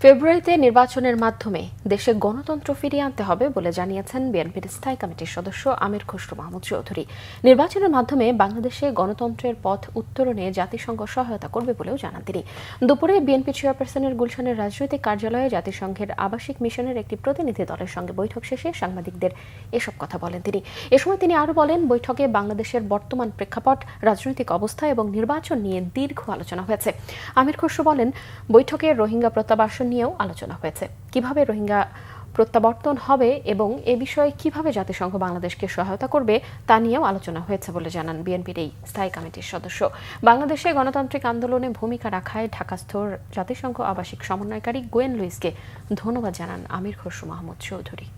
ফেব্রুয়ারিতে নির্বাচনের মাধ্যমে দেশে গণতন্ত্র ফিরিয়ে আনতে হবে বলে জানিয়েছেন বিএনপির স্থায়ী কমিটির সদস্য আমির খসরু মাহমুদ চৌধুরী। নির্বাচনের মাধ্যমে বাংলাদেশে গণতন্ত্রের পথ উত্তরণে জাতিসংঘ সহায়তা করবে বলেও জানান তিনি। দুপুরে বিএনপি চেয়ারপারসনের গুলশানের রাজনৈতিক কার্যালয়ে জাতিসংঘের আবাসিক মিশনের একটি প্রতিনিধি দলের সঙ্গে বৈঠক শেষে সাংবাদিকদের এসব কথা বলেন তিনি। এ সময় তিনি আরও বলেন, বৈঠকে বাংলাদেশের বর্তমান প্রেক্ষাপট, রাজনৈতিক অবস্থা এবং নির্বাচন নিয়ে দীর্ঘ আলোচনা হয়েছে। আমির খসরু বলেন, বৈঠকে রোহিঙ্গা প্রত্যাবাসন নিয়েও আলোচনা হয়েছে। কিভাবে রোহিঙ্গা প্রত্যাবর্তন হবে এবং এ বিষয়ে কিভাবে জাতিসংঘ বাংলাদেশকে সহায়তা করবে তা নিয়েও আলোচনা হয়েছে বলে জানান বিএনপির এই স্থায়ী কমিটির সদস্য। বাংলাদেশে গণতান্ত্রিক আন্দোলনে ভূমিকা রাখায় ঢাকাস্থ জাতিসংঘ আবাসিক সমন্বয়কারী গোয়েন লুইসকে ধন্যবাদ জানান আমির খসরু মাহমুদ চৌধুরী।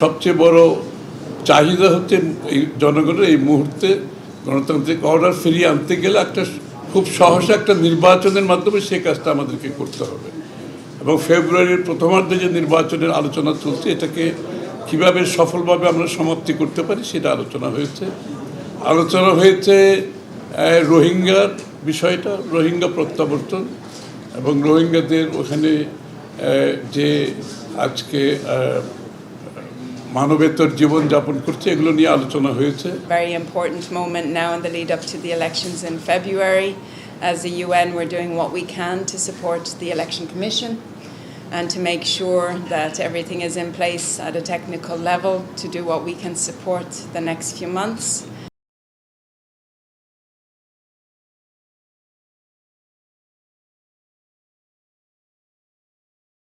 সবচেয়ে বড় চাহিদা হচ্ছে এই জনগণের এই মুহূর্তে গণতান্ত্রিক অর্ডার ফিরিয়ে আনতে গেলে একটা খুব সহসা একটা নির্বাচনের মাধ্যমে সে কাজটা আমাদেরকে করতে হবে। এবং ফেব্রুয়ারির প্রথমার্ধে যে নির্বাচনের আলোচনা চলছে, এটাকে কিভাবে সফলভাবে আমরা সমাপ্তি করতে পারি সেটা আলোচনা হয়েছে রোহিঙ্গার বিষয়টা, রোহিঙ্গা প্রত্যাবর্তন এবং রোহিঙ্গাদের ওখানে যে আজকে মানবেতর জীবন যাপন করছে, এগুলো নিয়ে আলোচনা হয়েছে। Very important moment now in the lead up to the elections in February. As the UN, we're doing what we can to support the Election Commission and to make sure that everything is in place at a technical level to do what we can support the next few months.